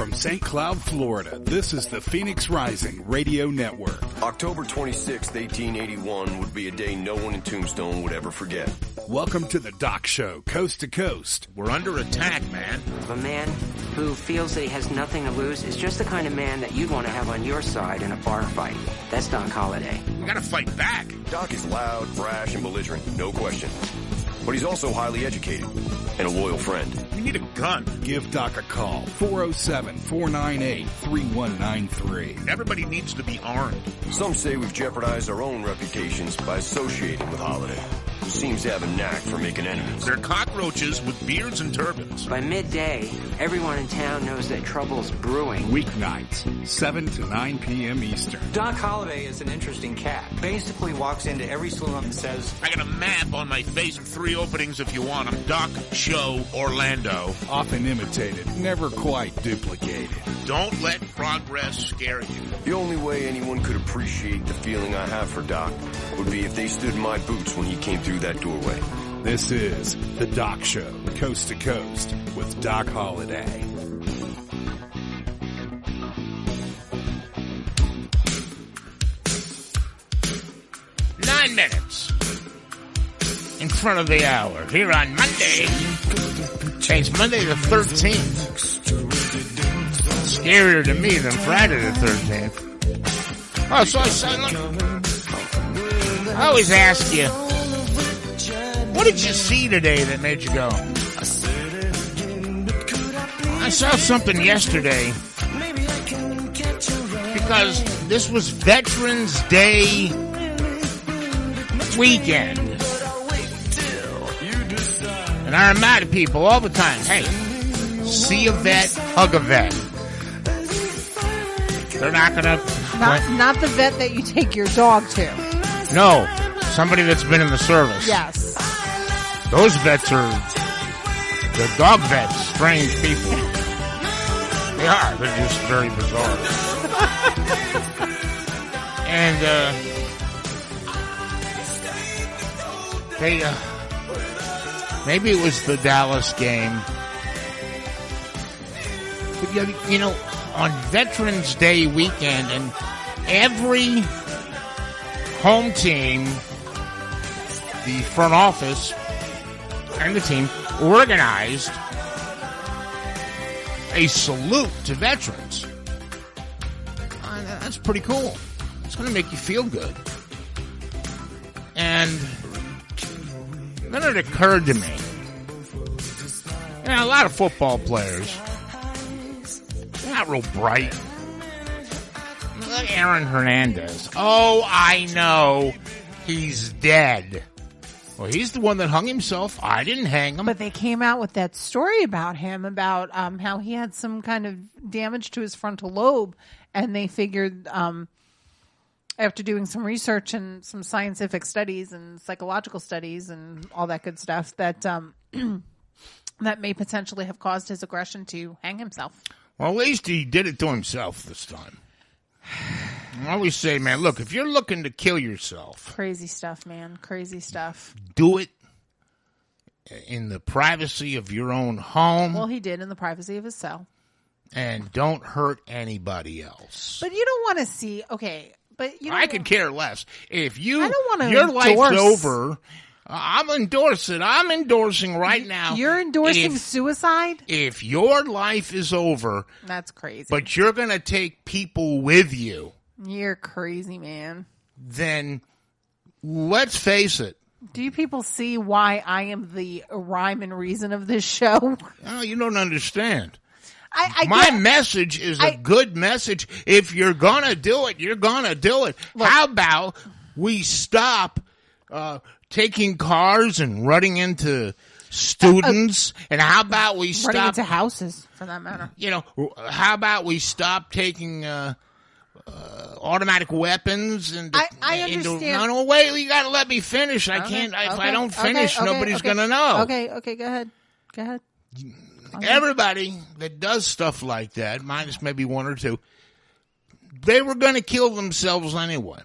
From St. Cloud, Florida, this is the Phoenix Rising Radio Network. October 26, 1881 would be a day no one in Tombstone would ever forget. Welcome to the Doc Show, Coast to Coast. We're under attack, man. A man who feels that he has nothing to lose is just the kind of man that you'd want to have on your side in a bar fight. That's Doc Holliday. We gotta fight back. Doc is loud, brash, and belligerent, no question. But he's also highly educated and a loyal friend. We need a gun. Give Doc a call, 407-498-3193. Everybody needs to be armed. Some say we've jeopardized our own reputations by associating with Holiday, who seems to have a knack for making enemies. They're cockroaches with beards and turbans. By midday, everyone in town knows that trouble's brewing. Weeknights, 7 to 9 p.m. Eastern. Doc Holliday is an interesting cat. Basically walks into every saloon and says, I got a map on my face and 3 openings if you want them. Doc, Show, Orlando. Often imitated, never quite duplicated. Don't let progress scare you. The only way anyone could appreciate the feeling I have for Doc would be if they stood in my boots when he came through that doorway. This is the Doc Show, Coast to Coast, with Doc Holliday. Nine minutes in front of the hour here on Monday. It's Monday the 13th. Scarier to me than Friday the 13th. Oh, so I always ask you, what did you see today that made you go? I saw something yesterday because this was Veterans Day weekend. And I remind people all the time, hey, see a vet, hug a vet. They're not going to... Not the vet that you take your dog to. No, somebody that's been in the service. Yes. Those vets are... The dog vets, strange people. They are. They're just very bizarre. And, they, maybe it was the Dallas game. But, you know, on Veterans Day weekend, and every home team, the front office, and the team organized a salute to veterans. That's pretty cool. It's going to make you feel good. And then it occurred to me, you know, a lot of football players, they're not real bright. Like Aaron Hernandez. Oh, I know. He's dead. Well, he's the one that hung himself. I didn't hang him. But they came out with that story about him, about how he had some kind of damage to his frontal lobe, and they figured, after doing some research and some scientific studies and psychological studies and all that good stuff, that that may potentially have caused his aggression to hang himself. Well, at least he did it to himself this time. I always say, man, look, if you're looking to kill yourself... Crazy stuff, man. Crazy stuff. Do it in the privacy of your own home. Well, he did in the privacy of his cell. And don't hurt anybody else. But you don't want to see... Okay, but you don't... I could care less. If you... I don't want to your endorse... life's over... I'm endorsing. I'm endorsing right now. You're endorsing suicide? If your life is over... That's crazy. But you're going to take people with you... You're crazy, man. Then, let's face it. Do you people see why I am the rhyme and reason of this show? Oh, you don't understand. My message is a good message. If you're going to do it, you're going to do it. Look, how about we stop taking cars and running into students? And how about we stop... Running into houses, for that matter. You know, how about we stop taking... automatic weapons and I understand. No, wait, you got to let me finish. I can't. If I don't finish, nobody's going to know. Okay, go ahead. Everybody that does stuff like that, minus maybe one or two, they were going to kill themselves anyway.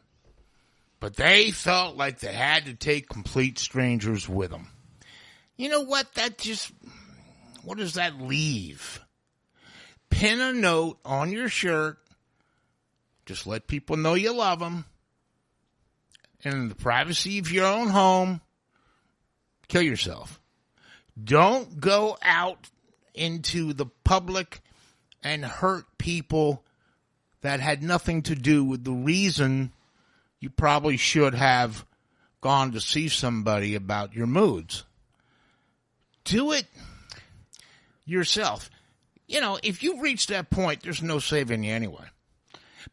But they felt like they had to take complete strangers with them. You know what? What does that leave? pin a note on your shirt. Just let people know you love them. And in the privacy of your own home, kill yourself. Don't go out into the public and hurt people that had nothing to do with the reason you probably should have gone to see somebody about your moods. Do it yourself. You know, if you've reached that point, there's no saving you anyway.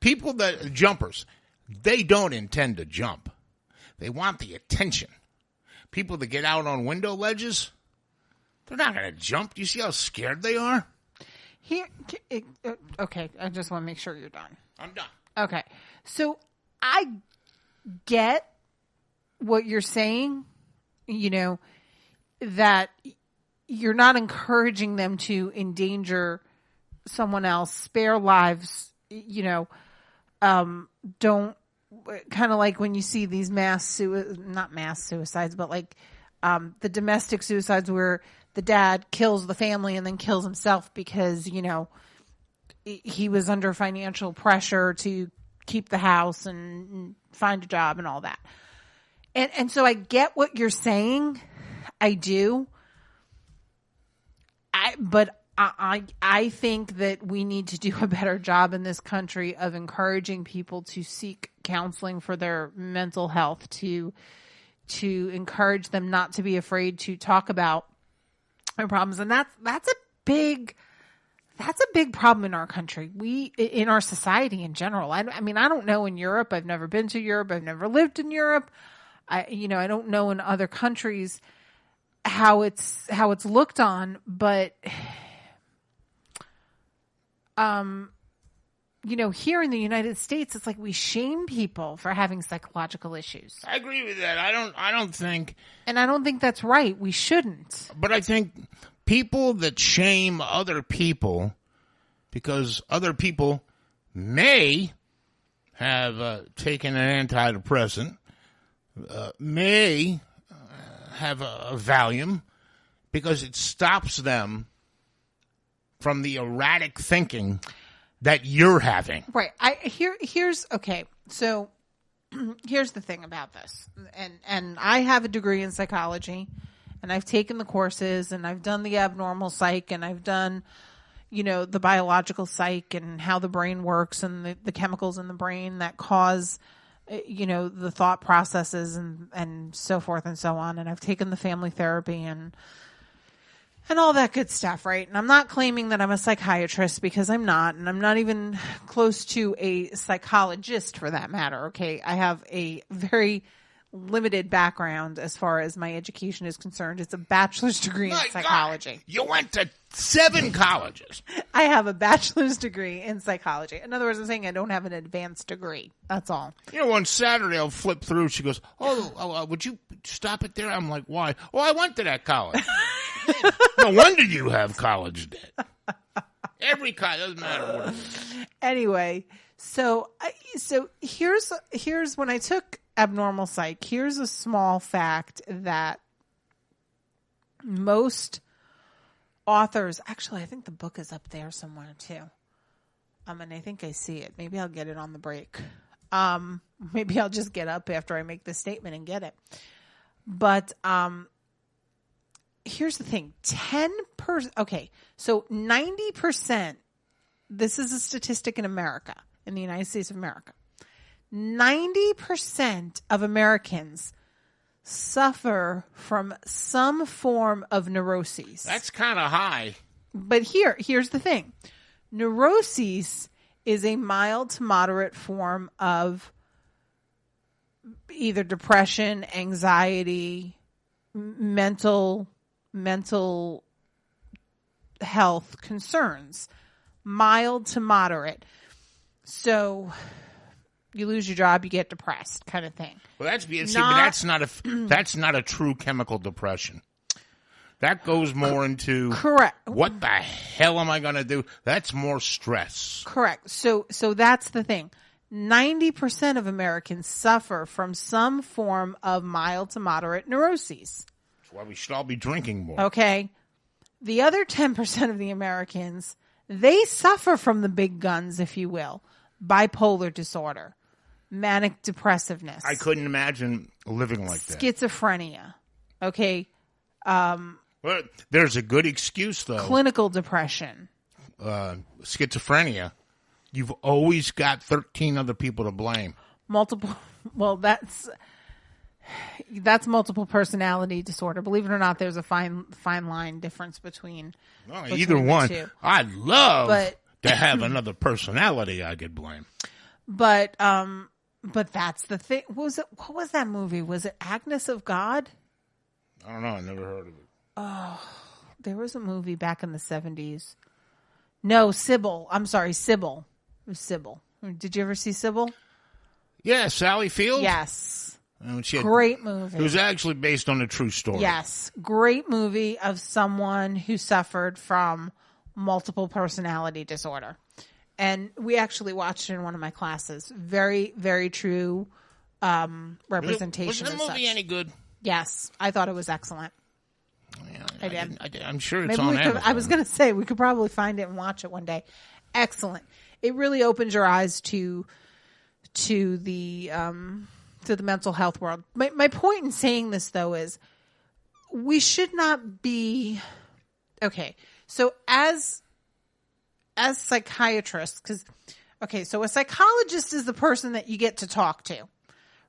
People that, jumpers, they don't intend to jump. They want the attention. People that get out on window ledges, they're not going to jump. Do you see how scared they are? Okay, I just want to make sure you're done. I'm done. Okay, so I get what you're saying, you know, that you're not encouraging them to endanger someone else, spare lives, you know, don't, kind of like when you see these not mass suicides, but like the domestic suicides where the dad kills the family and then kills himself because, you know, he was under financial pressure to keep the house and find a job and all that. And so I get what you're saying. I do. But I think that we need to do a better job in this country of encouraging people to seek counseling for their mental health, to encourage them not to be afraid to talk about their problems. And that's a big problem in our country. In our society in general. I mean, I don't know in Europe. I've never been to Europe. I've never lived in Europe. I don't know in other countries how it's looked on, but here in the United States, it's like we shame people for having psychological issues. I agree with that. I don't think, and I don't think that's right. We shouldn't. But I think people that shame other people because other people may have taken an antidepressant, may have a Valium, because it stops them from the erratic thinking that you're having. Right. Here's okay. So here's the thing about this. And I have a degree in psychology, and I've taken the courses, and I've done the abnormal psych, and I've done, the biological psych and how the brain works and the chemicals in the brain that cause, the thought processes and so forth and so on. And I've taken the family therapy and all that good stuff, right? And I'm not claiming that I'm a psychiatrist because I'm not, and I'm not even close to a psychologist for that matter, okay? I have a very limited background as far as my education is concerned. It's a bachelor's degree in psychology. God, you went to 7 colleges. I have a bachelor's degree in psychology. In other words, I'm saying I don't have an advanced degree. That's all. On Saturday I'll flip through. She goes, would you stop it there? I'm like, why? Oh, I went to that college. No wonder you have college debt. Every college, doesn't matter what it is. Anyway, so here's when I took abnormal psych. Here's a small fact that most authors, actually, I think the book is up there somewhere too. And I think I see it. Maybe I'll get it on the break. Maybe I'll just get up after I make this statement and get it. But here's the thing. 10%. Okay. So 90%, this is a statistic in America, in the United States of America. 90% of Americans suffer from some form of neuroses. That's kind of high. But here's the thing. Neuroses is a mild to moderate form of either depression, anxiety, mental health concerns. Mild to moderate. So you lose your job, you get depressed, kind of thing. Well, that's not a true chemical depression. That goes more into correct. What the hell am I going to do? That's more stress. Correct. So that's the thing. 90% of Americans suffer from some form of mild to moderate neuroses. That's why we should all be drinking more. Okay. The other 10% of the Americans They suffer from the big guns, if you will. Bipolar disorder, manic depressiveness. I couldn't imagine living like that. Schizophrenia. Okay. Well, there's a good excuse, though. Clinical depression. Schizophrenia. You've always got 13 other people to blame. Well, that's multiple personality disorder. Believe it or not, there's a fine line difference between either one. Two. I'd love to have another personality I could blame. But that's the thing. What was that movie? Was it Agnes of God? I don't know. I never heard of it. Oh, there was a movie back in the 70s. No, Sybil. I'm sorry, Sybil. It was Sybil. Did you ever see Sybil? Yeah, Sally Field? Yes. Great movie. It was actually based on a true story. Yes. Great movie of someone who suffered from multiple personality disorder. And we actually watched it in one of my classes. Very, very true representation. Was the movie any good? Yes. I thought it was excellent. Yeah, I did. I'm sure it's Maybe on Amazon. I was going to say, we could probably find it and watch it one day. Excellent. It really opens your eyes to the mental health world. My point in saying this, though, is we should not be okay. So as psychiatrists, so a psychologist is the person that you get to talk to,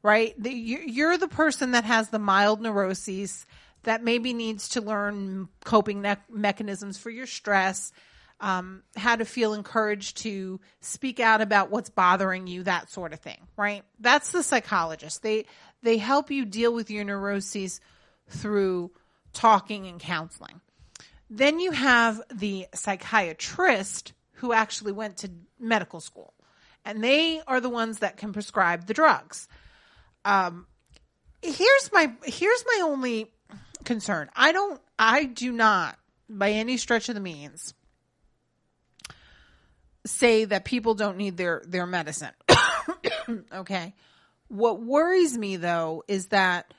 right? You're the person that has the mild neuroses that maybe needs to learn coping mechanisms for your stress, how to feel encouraged to speak out about what's bothering you, that sort of thing, right? That's the psychologist. They help you deal with your neuroses through talking and counseling. Then you have the psychiatrist who actually went to medical school, and they are the ones that can prescribe the drugs. Here's my only concern. I do not, by any stretch of the means, say that people don't need their medicine. Okay. What worries me, though, is that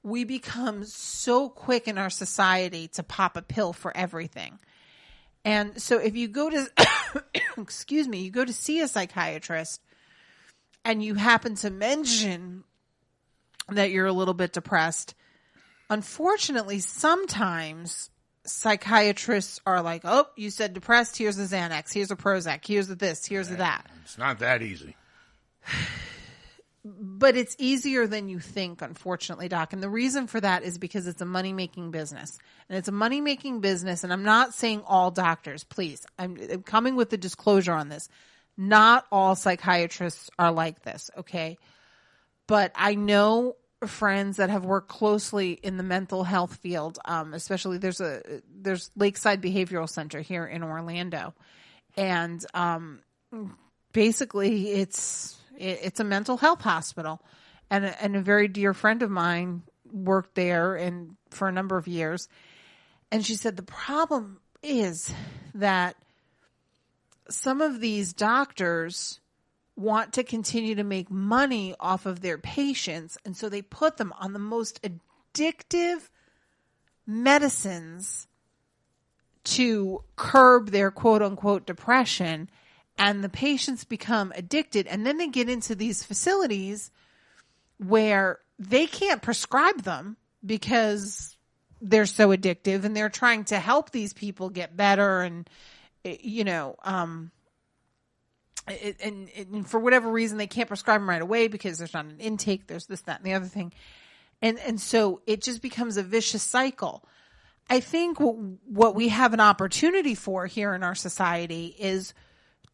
we become so quick in our society to pop a pill for everything. And so if you go to, you go to see a psychiatrist and you happen to mention that you're a little bit depressed, unfortunately, sometimes psychiatrists are like, oh, you said depressed, here's a Xanax, here's a Prozac, here's a this, here's a that. It's not that easy. But it's easier than you think, unfortunately, Doc. And the reason for that is because it's a money-making business. And it's a money-making business, and I'm not saying all doctors, please. I'm coming with a disclosure on this. Not all psychiatrists are like this, okay? But I know friends that have worked closely in the mental health field, especially there's Lakeside Behavioral Center here in Orlando. And basically it's a mental health hospital, and a very dear friend of mine worked there and for a number of years. And she said the problem is that some of these doctors want to continue to make money off of their patients, and so they put them on the most addictive medicines to curb their quote-unquote depression. And the patients become addicted, and then they get into these facilities where they can't prescribe them because they're so addictive, and they're trying to help these people get better. And, and for whatever reason, they can't prescribe them right away because there's not an intake. There's this, that, and the other thing. And so it just becomes a vicious cycle. I think what we have an opportunity for here in our society is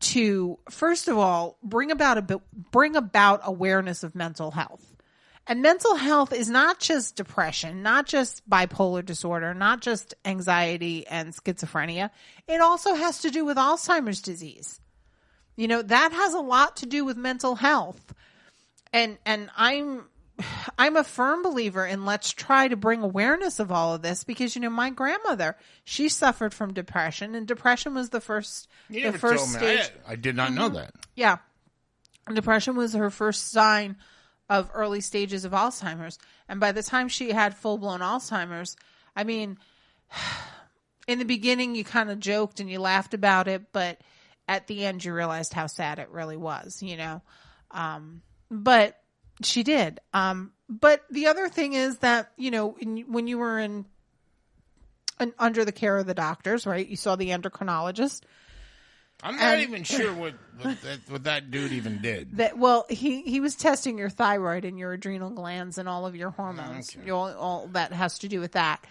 to, first of all, bring about awareness of mental health. And mental health is not just depression, not just bipolar disorder, not just anxiety and schizophrenia. It also has to do with Alzheimer's disease. That has a lot to do with mental health. And I'm a firm believer in let's try to bring awareness of all of this because, my grandmother, she suffered from depression, and depression was the first stage. I did not know that. Yeah. Depression was her first sign of early stages of Alzheimer's. And by the time she had full-blown Alzheimer's, in the beginning you kind of joked and you laughed about it, but at the end you realized how sad it really was, but she did. But the other thing is that, when you were under the care of the doctors, right? You saw the endocrinologist. I'm not even sure what that dude even did. He was testing your thyroid and your adrenal glands and all of your hormones. Okay. All that has to do with that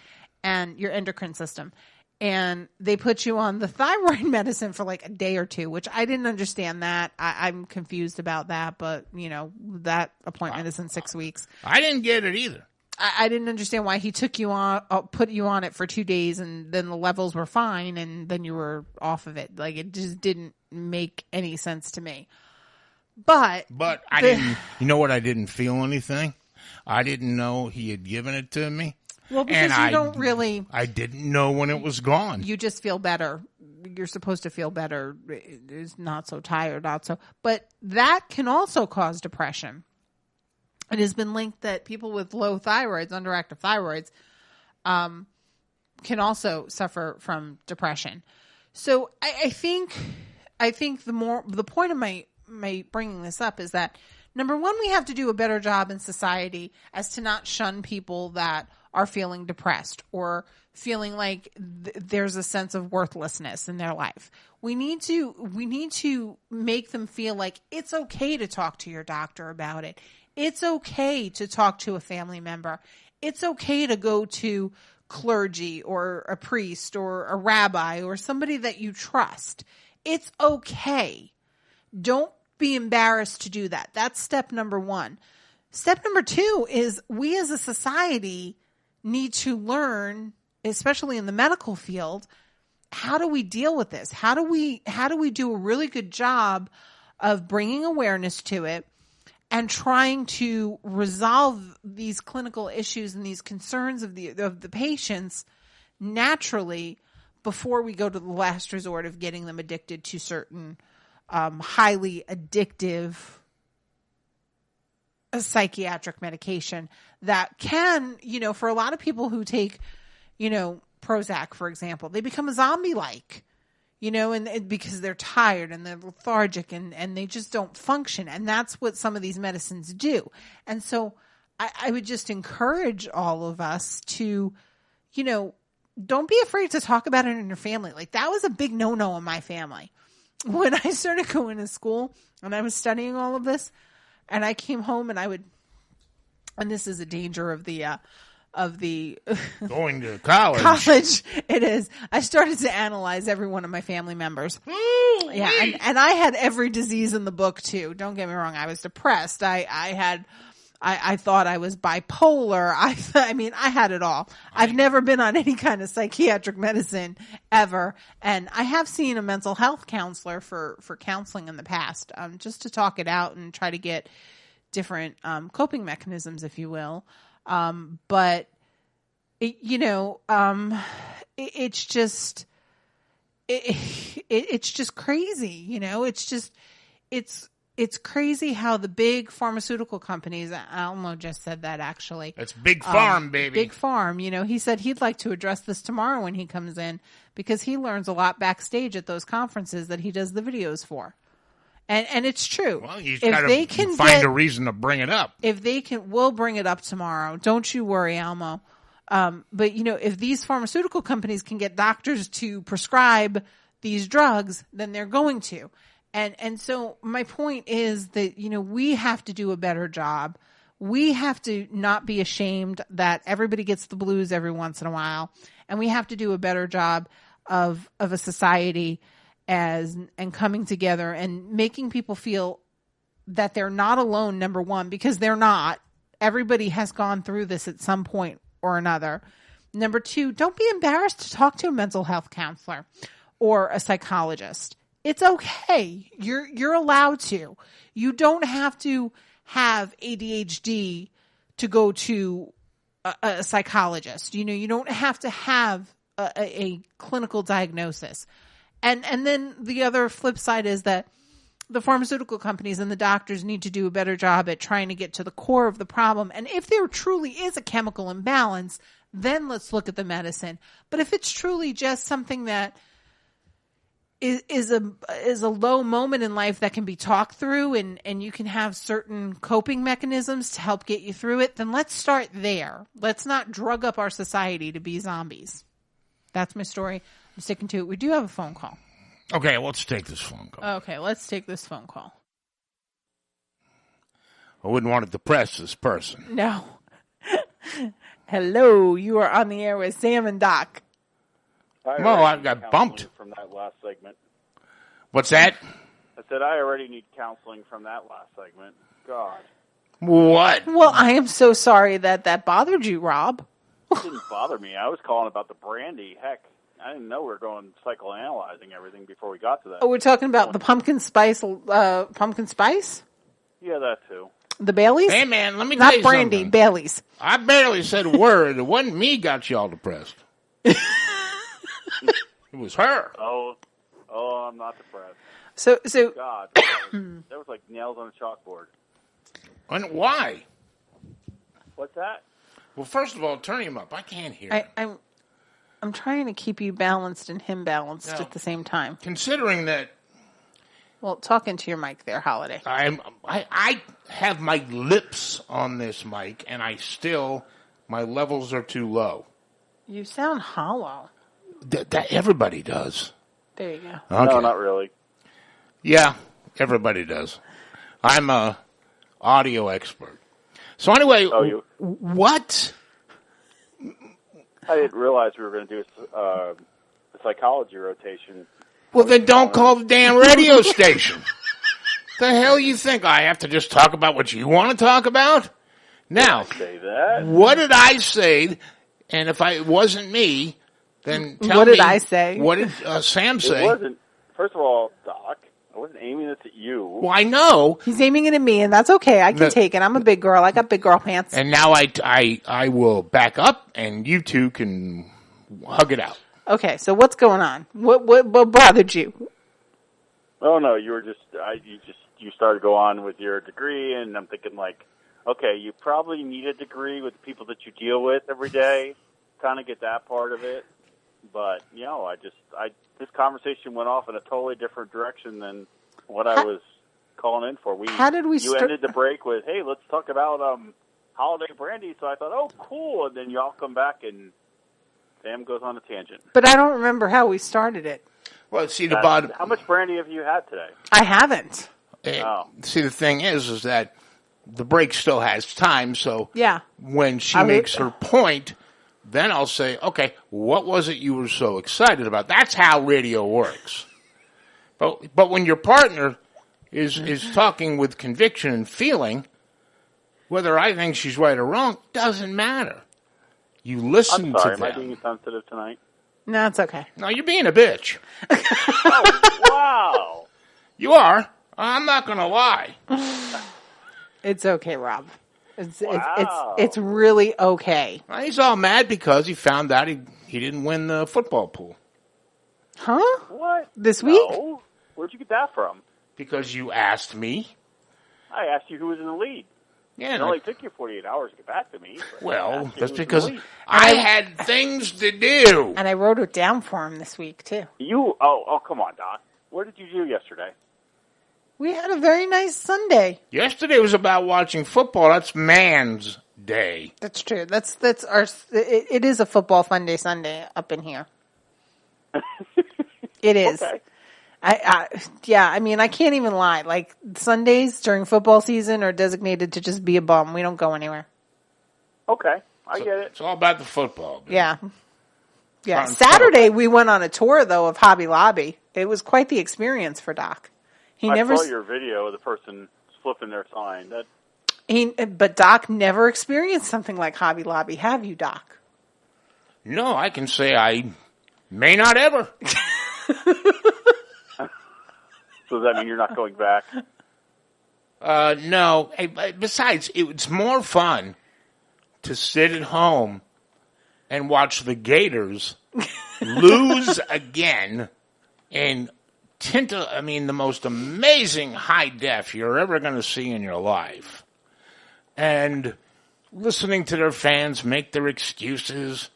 and your endocrine system. And they put you on the thyroid medicine for like a day or two, which I didn't understand that. I'm confused about that, but that appointment is in 6 weeks. I didn't get it either. I didn't understand why he took you on, put you on it for 2 days, and then the levels were fine, and then you were off of it. Like, it just didn't make any sense to me. But I didn't. You know what? I didn't feel anything. I didn't know he had given it to me. Well, because you don't really. I didn't know when it was gone. You just feel better. You're supposed to feel better. It's not so tired, but that can also cause depression. It has been linked that people with low thyroids, underactive thyroids, can also suffer from depression. So I think the point of my bringing this up is that, number one, we have to do a better job in society as to not shun people that are feeling depressed or feeling like there's a sense of worthlessness in their life. We need to make them feel like it's okay to talk to your doctor about it. It's okay to talk to a family member. It's okay to go to clergy or a priest or a rabbi or somebody that you trust. It's okay. Don't be embarrassed to do that. That's step number one. Step number two is we as a society need to learn, especially in the medical field, how do we deal with this? How do we do a really good job of bringing awareness to it and trying to resolve these clinical issues and these concerns of the patients naturally before we go to the last resort of getting them addicted to certain highly addictive psychiatric medication that can, for a lot of people who take, Prozac, for example, they become a zombie-like. And because they're tired and they're lethargic and they just don't function. And that's what some of these medicines do. And so I would just encourage all of us to, don't be afraid to talk about it in your family. Like, that was a big no-no in my family. When I started going to school and I was studying all of this and I came home and and this is a danger of the going to college. College, it is. I started to analyze every one of my family members. Ooh, yeah, and I had every disease in the book too. Don't get me wrong. I was depressed. I thought I was bipolar. I mean, I had it all. I've never been on any kind of psychiatric medicine ever, and I have seen a mental health counselor for counseling in the past, just to talk it out and try to get different coping mechanisms, if you will. But it's just crazy, it's crazy how the big pharmaceutical companies, Almo just said that actually. It's big farm, baby. Big farm. He said he'd like to address this tomorrow when he comes in because he learns a lot backstage at those conferences that he does the videos for. And it's true. Well, he's got to find a reason to bring it up. If they can, we'll bring it up tomorrow. Don't you worry, Almo. But if these pharmaceutical companies can get doctors to prescribe these drugs, then they're going to. And so my point is that, we have to do a better job. We have to not be ashamed that everybody gets the blues every once in a while. And we have to do a better job of a society and coming together and making people feel that they're not alone, number one, because they're not. Everybody has gone through this at some point or another. Number two, don't be embarrassed to talk to a mental health counselor or a psychologist. It's okay. You're allowed to. You don't have to have ADHD to go to a psychologist. You don't have to have a clinical diagnosis. And then the other flip side is that the pharmaceutical companies and the doctors need to do a better job at trying to get to the core of the problem. And if there truly is a chemical imbalance, then let's look at the medicine. But if it's truly just something that is a low moment in life that can be talked through and you can have certain coping mechanisms to help get you through it, then let's start there. Let's not drug up our society to be zombies. That's my story. I'm sticking to it. We do have a phone call. Okay, let's take this phone call. Okay, let's take this phone call. I wouldn't want to depress this person. No. Hello, you are on the air with Sam and Doc. I got bumped from that last segment. What's that? I said I already need counseling from that last segment. God. What? Well, I am so sorry that bothered you, Rob. It didn't bother me. I was calling about the brandy. Heck, I didn't know we were going psychoanalyzing everything before we got to that. Oh, we're talking about the pumpkin spice? Pumpkin spice? Yeah, that too. The Baileys? Hey, man, let me tell you Not brandy, something. Baileys. I barely said a word. It wasn't me got you all depressed. It was her. Oh, I'm not depressed. So God, that was like nails on a chalkboard. And why? What's that? Well, first of all, turn him up. I can't hear. I'm trying to keep you balanced and him balanced at the same time. Considering that Well, talk into your mic there, Holiday. I have my lips on this mic, and my levels are too low. You sound hollow. That everybody does. There you go. Okay. No, not really. Yeah, everybody does. I'm a audio expert. So anyway, what? I didn't realize we were going to do a psychology rotation. Well, then don't call the damn radio station. The hell you think? I have to just talk about what you want to talk about? Now, Say that. what did I say? And if it wasn't me, then tell me. What did I say? What did Sam say? It wasn't. First of all, Doc, I wasn't aiming this at you. Well, I know. He's aiming it at me, and that's okay. I can take it. I'm a big girl. I got big girl pants. And now I will back up, and you two can hug it out. Okay, so what's going on? What bothered you? Oh no, you started to go on with your degree, and I'm thinking like, okay, you probably need a degree with the people that you deal with every day. Kind of get that part of it, but this conversation went off in a totally different direction than what I was calling in for. How did we You ended the break with, hey, let's talk about holiday brandy. So I thought, oh, cool, and then y'all come back and Sam goes on a tangent. But I don't remember how we started it. Well, see, the bottom. How much brandy have you had today? I haven't. See, the thing is that the break still has time, so Yeah. when she makes her point, then I'll say, okay, what was it you were so excited about? That's how radio works. But when your partner is talking with conviction and feeling, whether I think she's right or wrong, doesn't matter. You listen I'm sorry, to them. am I being sensitive tonight? No, it's okay. No, you're being a bitch. Wow. You are. I'm not going to lie. It's okay, Rob. Wow. It's really okay. Well, he's all mad because he found out he didn't win the football pool. Huh? What? This week? No. Where'd you get that from? Because you asked me. I asked you who was in the lead. Yeah, It only took you 48 hours to get back to me. well, that's who was in the because lead. I had things to do. And I wrote it down for him this week, too. Oh, come on, Doc. What did you do yesterday? We had a very nice Sunday. Yesterday was about watching football. That's man's day. That's true. That's our. It is a football fun day Sunday up in here. It is. Okay. I mean, I can't even lie. Like, Sundays during football season are designated to just be a bum. We don't go anywhere. Okay, I get it. It's all about the football. Baby. Yeah. Yeah. Fun Saturday, we went on a tour, though, of Hobby Lobby. It was quite the experience for Doc. I saw your video of the person flipping their sign. But Doc never experienced something like Hobby Lobby. Have you, Doc? No, I can say I may not ever. So does that mean you're not going back? No. Besides, it's more fun to sit at home and watch the Gators lose again in the most amazing high def you're ever going to see in your life. And listening to their fans make their excuses.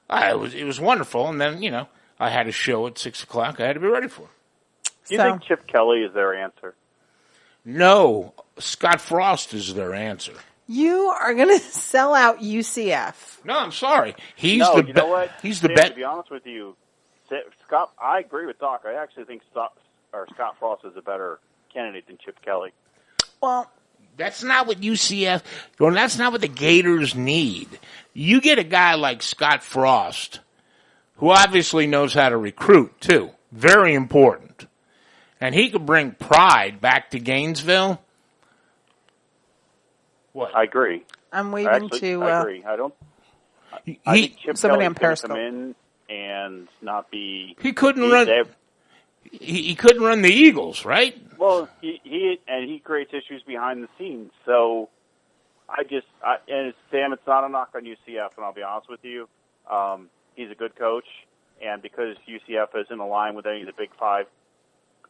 It was wonderful. And then, I had a show at 6 o'clock I had to be ready for. Do you think Chip Kelly is their answer? No, Scott Frost is their answer. You are going to sell out UCF. No, I'm sorry. You know what? He's the Sam, best. To be honest with you, Scott, I agree with Doc. I actually think Scott Frost is a better candidate than Chip Kelly. Well, that's not what UCF. Well, that's not what the Gators need. You get a guy like Scott Frost, who obviously knows how to recruit too. Very important, and he could bring pride back to Gainesville. What? I agree. I'm waiting to. I agree. I think Chip somebody Kelly's on going to Periscope. come in and not be. He couldn't run. He couldn't run the Eagles, right? Well, he creates issues behind the scenes. So and Sam, it's not a knock on UCF, and I'll be honest with you. He's a good coach, and because UCF isn't aligned with any of the Big Five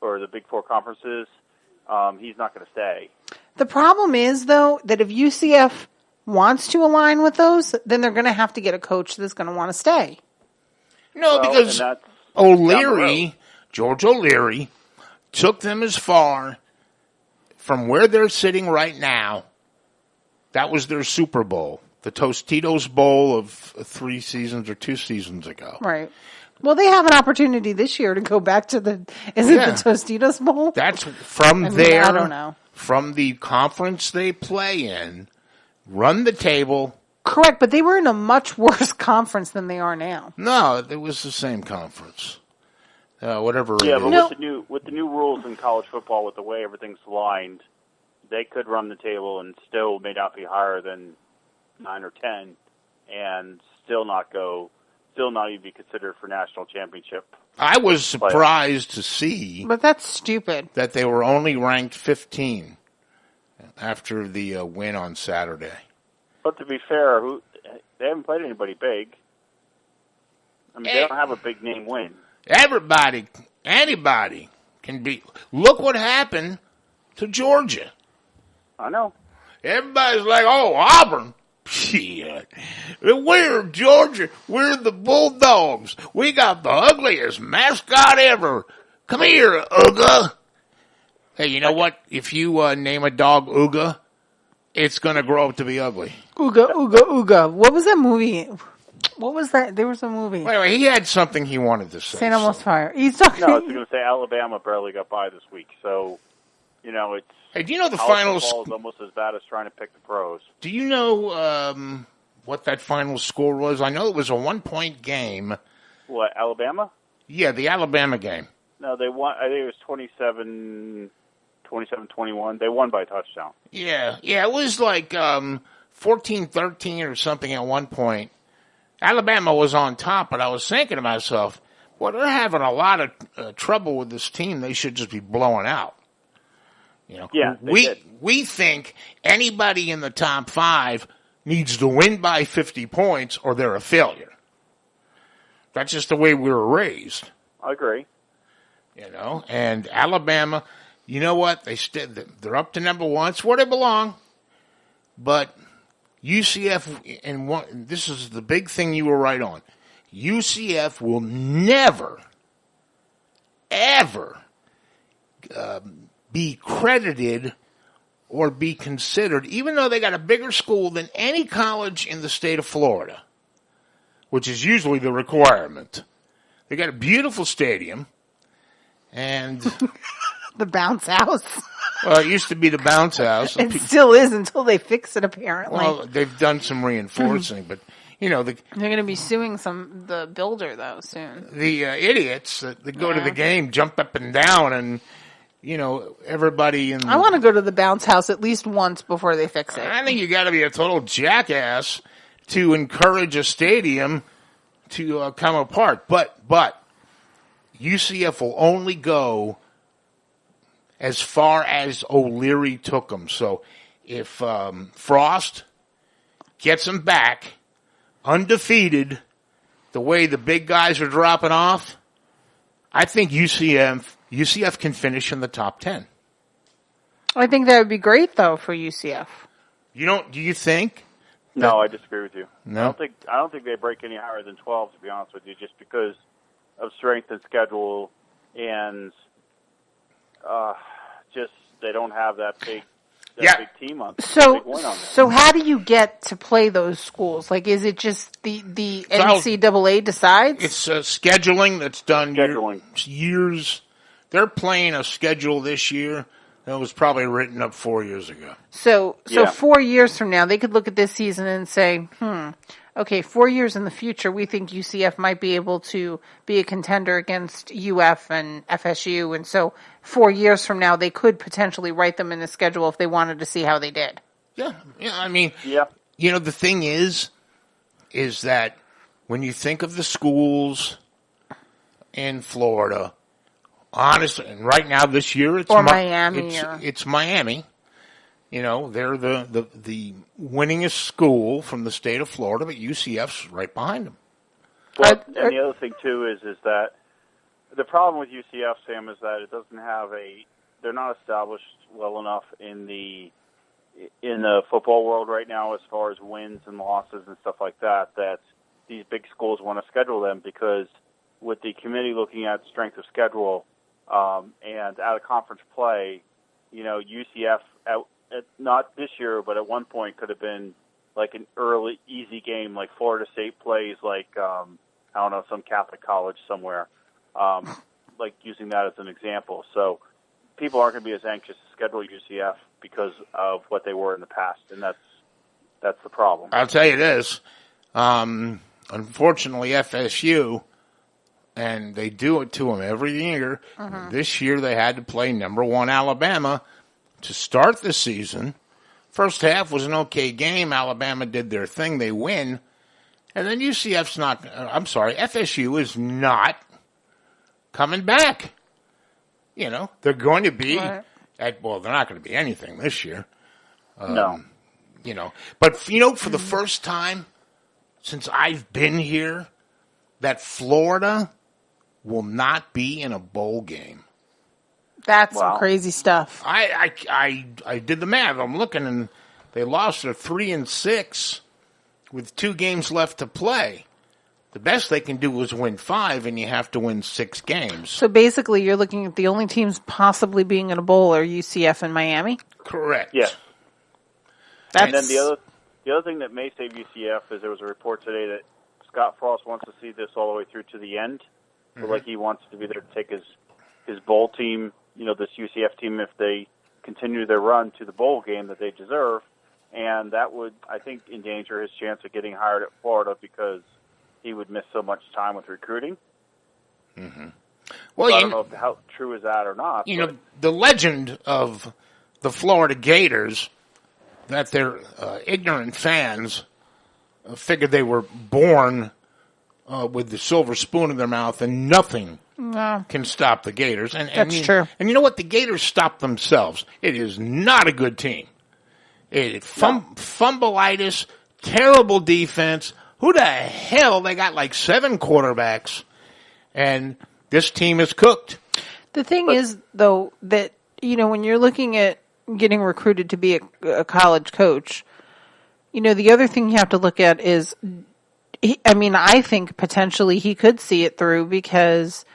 or the Big Four conferences, he's not going to stay. The problem is, though, that if UCF wants to align with those, then they're going to have to get a coach that's going to want to stay. No, because George O'Leary, took them as far from where they're sitting right now. That was their Super Bowl, the Tostitos Bowl of 3 seasons or 2 seasons ago. Right. Well, they have an opportunity this year to go back to the Tostitos Bowl? That's from there. I don't know. From the conference they play in, run the table. Correct, but they were in a much worse conference than they are now. No, it was the same conference. Whatever. Yeah, but with the new rules in college football, with the way everything's aligned, they could run the table and still may not be higher than 9 or 10, and still not even be considered for national championship. I was surprised to see, but that's stupid, that they were only ranked 15 after the win on Saturday. But to be fair, they haven't played anybody big. I mean, they don't have a big name win. Anybody can beat. Look what happened to Georgia. I know. Everybody's like, oh, Auburn. Shit. We're Georgia. We're the Bulldogs. We got the ugliest mascot ever. Come here, Ooga. Hey, you know what? If you name a dog Ooga, it's going to grow up to be ugly. Ooga, Ooga, Ooga. What was that movie? What was that? There was a movie. Wait, he had something he wanted to say. St. Elmo's Fire. He's talking. No, I was going to say Alabama barely got by this week, so it's. Hey, do you know the final score is almost as bad as trying to pick the pros? Do you know what that final score was? I know it was a 1-point game. What, Alabama? Yeah, the Alabama game. No, they won. I think it was 27-21. They won by a touchdown. Yeah, it was like 14-13 or something at one point. Alabama was on top, but I was thinking to myself, well, they're having a lot of trouble with this team. They should just be blowing out. Yeah, we think anybody in the top 5 needs to win by 50 points or they're a failure. That's just the way we were raised. I agree. And Alabama, you know what? They're up to number 1. It's where they belong. But UCF, and this is the big thing you were right on. UCF will never, ever be credited or be considered, even though they got a bigger school than any college in the state of Florida, which is usually the requirement. They got a beautiful stadium, and the bounce house. Well, it used to be the bounce house. It still is until they fix it, apparently. Well, they've done some reinforcing, but they're going to be suing the builder though soon. The idiots that go to the game jump up and down, and everybody in. I want to go to the bounce house at least once before they fix it. I think you got to be a total jackass to encourage a stadium to come apart. But UCF will only go as far as O'Leary took them. So if Frost gets them back undefeated, the way the big guys are dropping off, I think UCF can finish in the top 10. I think that would be great, though, for UCF. Do you think No, I disagree with you. No? I don't think they break any higher than 12, to be honest with you, just because of strength and schedule, and just they don't have that big big team on. So, big win on them. so how do you get to play those schools? Like, is it just the NCAA decides? It's scheduling that's done Scheduling. years. They're playing a schedule this year that was probably written up 4 years ago. So Yeah. 4 years from now, they could look at this season and say, okay, 4 years in the future, we think UCF might be able to be a contender against UF and FSU. And so 4 years from now, they could potentially write them in the schedule if they wanted to see how they did. Yeah. I mean, Yeah. the thing is that when you think of the schools in Florida, honestly, and right now this year it's Miami. It's Miami. They're the winningest school from the state of Florida, but UCF's right behind them. Well, and the other thing too is that the problem with UCF, Sam, is that it doesn't have they're not established well enough in the football world right now as far as wins and losses and stuff like that. That these big schools want to schedule them because with the committee looking at strength of schedule and out of conference play, UCF not this year, but at one point could have been like an early easy game, like Florida State plays, like I don't know, some Catholic college somewhere, like using that as an example. So people aren't going to be as anxious to schedule UCF because of what they were in the past, and that's the problem. I'll tell you this. Unfortunately, FSU, and they do it to them every year. This year they had to play number 1 Alabama to start the season. First half was an okay game. Alabama did their thing. They win. And then FSU is not coming back. They're going to be they're not going to be anything this year. No. But, for the first time since I've been here, that Florida will not be in a bowl game. That's some crazy stuff. I did the math. I'm looking, and they lost their 3-6 with 2 games left to play. The best they can do is win 5, and you have to win 6 games. So basically, you're looking at the only teams possibly being in a bowl are UCF and Miami? Correct. Yeah. And then the other thing that may save UCF is there was a report today that Scott Frost wants to see this all the way through to the end. So, like, he wants to be there to take his bowl team, this UCF team, if they continue their run to the bowl game that they deserve. And that would, I think, endanger his chance of getting hired at Florida because he would miss so much time with recruiting. Well, so I don't know how true is that or not. The legend of the Florida Gators, that their ignorant fans figured they were born with the silver spoon in their mouth and nothing can stop the Gators. And That's true. And you know what? The Gators stopped themselves. It is not a good team. Fumbleitis, terrible defense. Who the hell? They got like 7 quarterbacks, and this team is cooked. The thing is, though, that, when you're looking at getting recruited to be a college coach, the other thing you have to look at is, I think potentially he could see it through because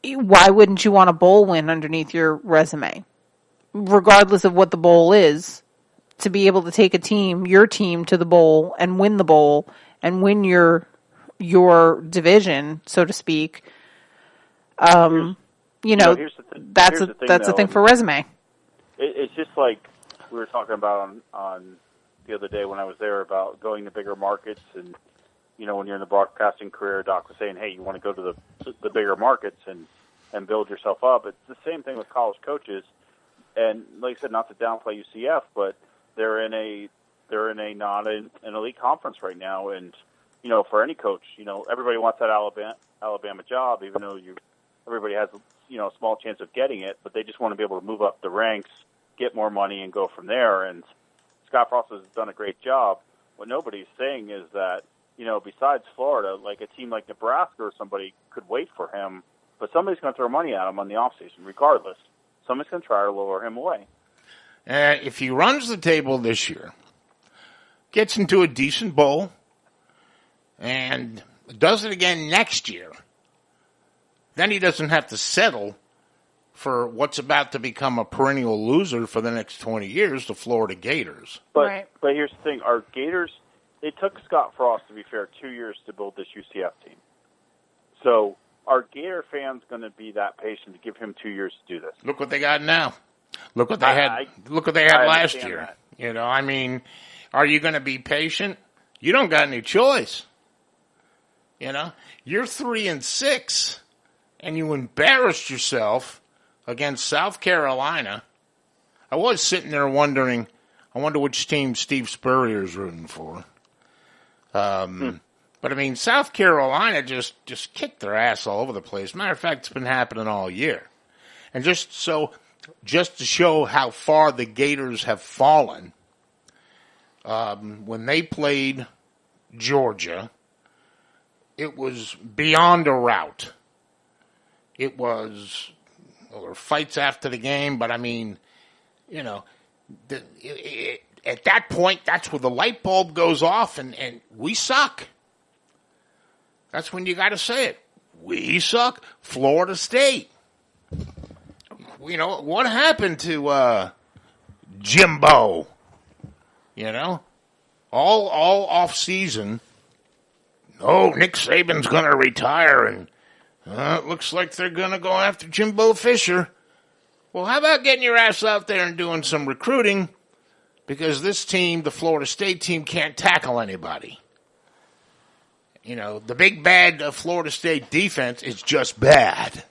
why wouldn't you want a bowl win underneath your resume? Regardless of what the bowl is, to be able to take your team to the bowl and win the bowl and win your division, so to speak. That's a thing for resume. It's just like we were talking about on the other day when I was there about going to bigger markets, and when you're in the broadcasting career, Doc was saying, hey, you want to go to the bigger markets and build yourself up. It's the same thing with college coaches, and like I said, not to downplay UCF, but they're in a not an elite conference right now, and for any coach, everybody wants that Alabama job, even though everybody has a small chance of getting it, but they just want to be able to move up the ranks, get more money, and go from there. And Scott Frost has done a great job. What nobody's saying is that, besides Florida, like a team like Nebraska or somebody could wait for him, but somebody's going to throw money at him on the offseason, regardless. Somebody's going to try to lure him away. If he runs the table this year, gets into a decent bowl, and does it again next year, then he doesn't have to settle for what's about to become a perennial loser for the next 20 years, the Florida Gators. But here's the thing. Our Gators, it took Scott Frost, to be fair, 2 years to build this UCF team. So our Gator fans going to be that patient to give him 2 years to do this? Look what they got now. Look what they had. Look what they had last year. That. You know, I mean, are you going to be patient? You don't got any choice. You know, you're 3-6, and you embarrassed yourself against South Carolina. I was sitting there wondering, I wonder which team Steve Spurrier's rooting for. But I mean, South Carolina just kicked their ass all over the place. Matter of fact, it's been happening all year. And just to show how far the Gators have fallen, when they played Georgia, it was beyond a rout. It was, well, there were fights after the game, but I mean, you know, at that point, that's where the light bulb goes off, and we suck. That's when you got to say it. We suck. Florida State. You know, what happened to Jimbo? You know, all off season. Oh, Nick Saban's going to retire, and it looks like they're going to go after Jimbo Fisher. Well, how about getting your ass out there and doing some recruiting? Because this team, the Florida State team, can't tackle anybody. You know, the big bad Florida State defense is just bad.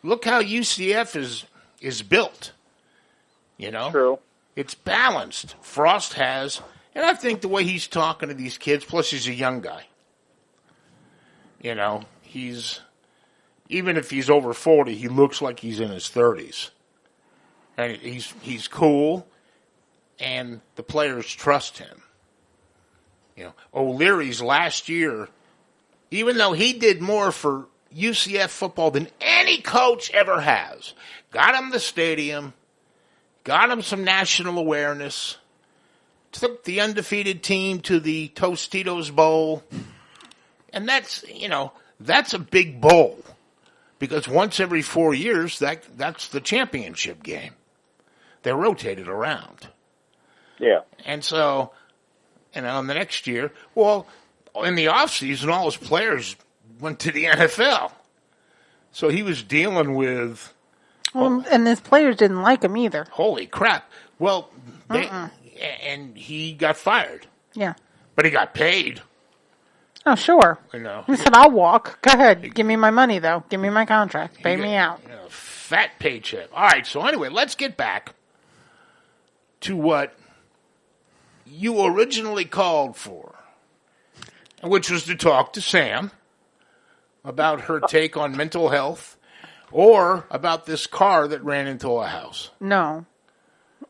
Look how UCF is built. You know? True. It's balanced. Frost has, and I think the way he's talking to these kids, plus he's a young guy. You know, even if he's over 40, he looks like he's in his 30s. And he's cool, and the players trust him. You know, O'Leary's last year, even though he did more for UCF football than any coach ever has, got him the stadium, got him some national awareness, took the undefeated team to the Tostitos Bowl, and that's a big bowl, because once every 4 years, that's the championship game. They rotate it around. Yeah. And so, you know, in the next year, well, in the offseason, all his players went to the NFL. So he was dealing with... and his players didn't like him either. Holy crap. Well, and he got fired. Yeah. But he got paid. Oh, sure. You know. He said, I'll walk. Go ahead. Give me my money, though. Give me my contract. Pay me out. You know, fat paycheck. All right, so anyway, let's get back to what you originally called for, which was to talk to Sam about her take on mental health or about this car that ran into a house. No.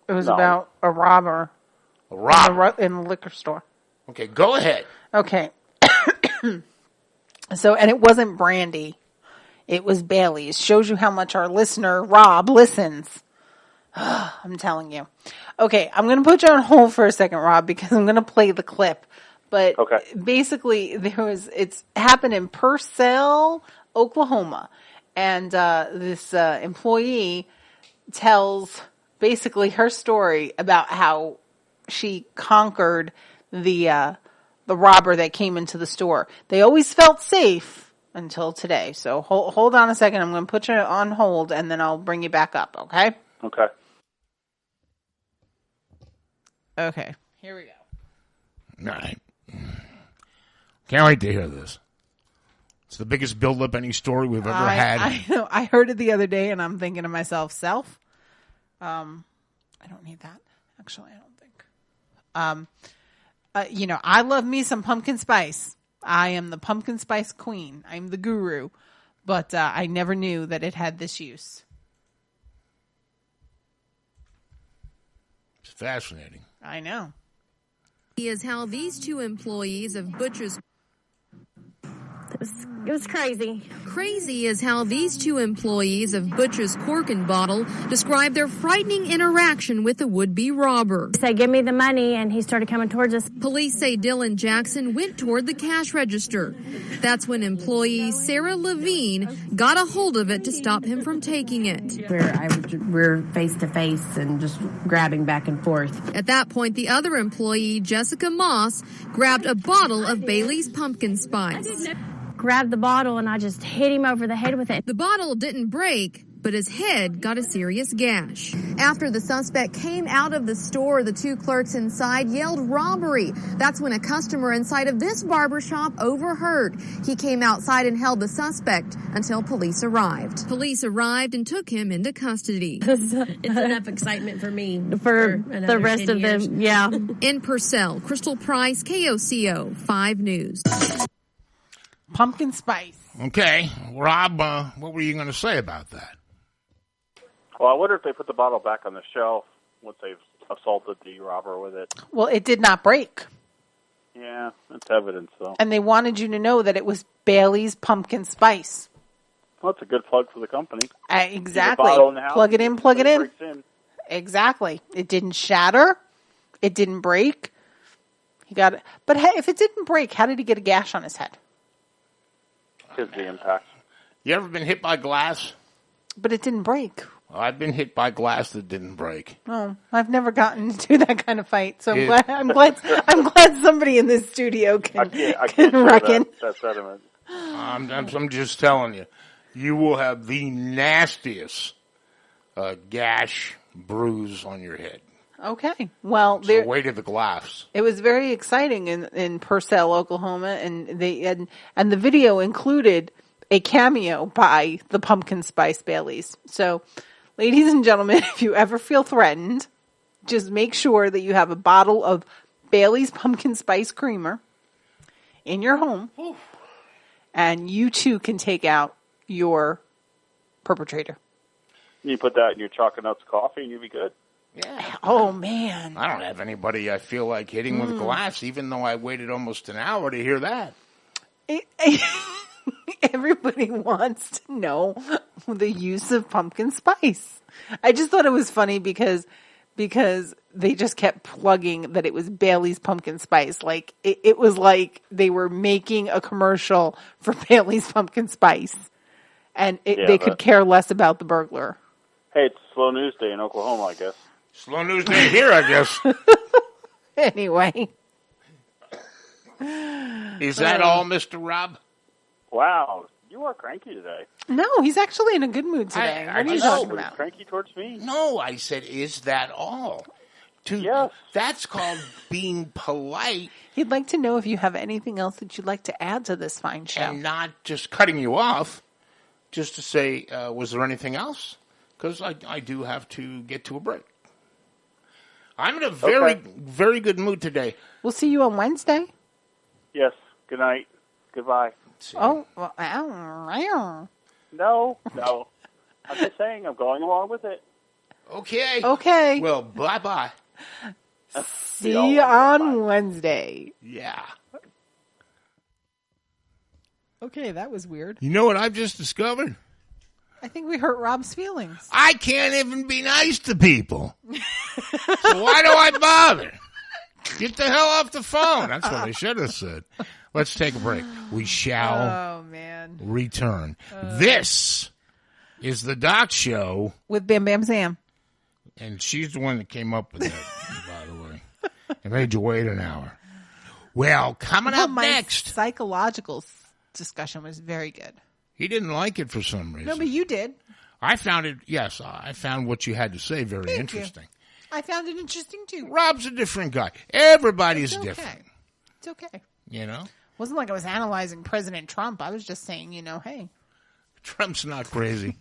It was about a robber. A robber? In the liquor store. Okay, go ahead. Okay. So, and it wasn't brandy. It was Bailey's. Shows you how much our listener, Rob, listens. I'm telling you. Okay, I'm going to put you on hold for a second, Rob, because I'm going to play the clip. But basically, it's happened in Purcell, Oklahoma. And this employee tells basically her story about how she conquered the robber that came into the store. They always felt safe until today. So hold on a second. I'm going to put you on hold, and then I'll bring you back up, okay? Okay. Okay, here we go. All right. Can't wait to hear this. It's the biggest build-up any story we've ever had. I know. I heard it the other day, and I'm thinking to myself, I don't need that. Actually, I don't think. You know, I love me some pumpkin spice. I am the pumpkin spice queen. I'm the guru. But I never knew that it had this use. It's fascinating. I know. Is how these two employees of Butcher's It was crazy. Crazy is how these two employees of Butch's Cork and Bottle describe their frightening interaction with the would-be robber. He said, give me the money, and he started coming towards us. Police say Dylan Jackson went toward the cash register. That's when employee Sarah Levine got a hold of it to stop him from taking it. We're face to face and just grabbing back and forth. At that point, the other employee, Jessica Moss, grabbed a bottle of Bailey's pumpkin spice. Grabbed the bottle, and I just hit him over the head with it. The bottle didn't break, but his head got a serious gash. After the suspect came out of the store, the two clerks inside yelled robbery. That's when a customer inside of this barbershop overheard. He came outside and held the suspect until police arrived. Police arrived and took him into custody. It's enough excitement for me. For the rest of them, yeah. In Purcell, Crystal Price, KOCO 5 News. Pumpkin spice. Okay. Rob, what were you going to say about that? Well, I wonder if they put the bottle back on the shelf once they've assaulted the robber with it. Well, it did not break. Yeah, that's evidence, though. And they wanted you to know that it was Bailey's pumpkin spice. Well, that's a good plug for the company. Exactly. Bottle in the house, plug it in, plug it in. breaks in. Exactly. It didn't shatter. It didn't break. He got it. But hey, if it didn't break, how did he get a gash on his head? Because the impact. You ever been hit by glass? But it didn't break. Well, I've been hit by glass that didn't break. Oh, I've never gotten into that kind of fight, so I'm glad somebody in this studio can reckon. That sentiment. I'm just telling you, you will have the nastiest gash, bruise on your head. Okay, well, the weight of the glass. It was very exciting in Purcell, Oklahoma, and the video included a cameo by the Pumpkin Spice Baileys. So, ladies and gentlemen, if you ever feel threatened, just make sure that you have a bottle of Bailey's Pumpkin Spice Creamer in your home, and you too can take out your perpetrator. You put that in your chocolate nuts coffee, and you'll be good. Yeah. Oh, man. I don't have anybody I feel like hitting with glass, even though I waited almost an hour to hear that. Everybody wants to know the use of pumpkin spice. I just thought it was funny because they just kept plugging that it was Bailey's pumpkin spice. Like it was like they were making a commercial for Bailey's pumpkin spice, and they could care less about the burglar. Hey, it's slow news day in Oklahoma, I guess. Slow news day here, I guess. Anyway. Is that all, Mr. Rob? Wow, you are cranky today. No, he's actually in a good mood today. What are you talking about? Cranky towards me? No, I said, is that all? Yes. That's called being polite. He'd like to know if you have anything else that you'd like to add to this fine show. And not just cutting you off, just to say, was there anything else? Because I do have to get to a break. I'm in a very good mood today. We'll see you on Wednesday. Yes. Good night. Goodbye. Oh, well, No. I'm just saying I'm going along with it. Okay. Well, bye-bye. See you on Wednesday. Yeah. Okay, that was weird. You know what I've just discovered? I think we hurt Rob's feelings. I can't even be nice to people. So why do I bother? Get the hell off the phone. That's what I should have said. Let's take a break. We shall return. This is the Doc Show. With Bam Bam Sam. And she's the one that came up with that, by the way. It made you wait an hour. Well, coming up next. Psychological discussion was very good. He didn't like it for some reason. No, but you did. I found what you had to say very interesting. I found it interesting, too. Rob's a different guy. Everybody's different. It's okay. You know? It wasn't like I was analyzing President Trump. I was just saying, hey. Trump's not crazy.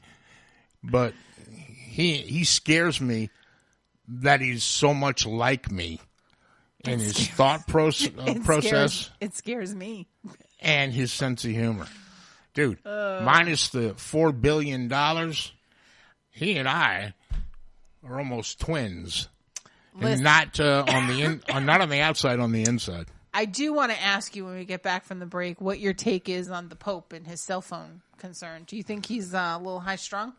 But he scares me that he's so much like me in his thought process. It scares me. And his sense of humor. Dude, minus the $4 billion, he and I are almost twins. And not on the outside, on the inside. I do want to ask you when we get back from the break what your take is on the Pope and his cell phone concern. Do you think he's a little high strung?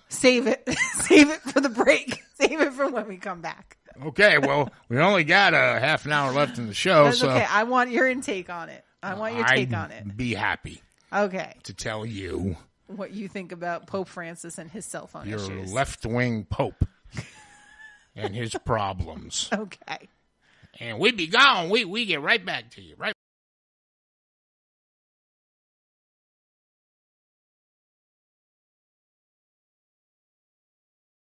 Save it. Save it for the break. Save it for when we come back. Okay, well, we only got a half an hour left in the show. That's so okay. I want your intake on it. I want your take on it. I'd be happy. Okay. To tell you what you think about Pope Francis and his cell phone issues. Your left-wing Pope and his problems. Okay. And we be gone. We get right back to you. Right.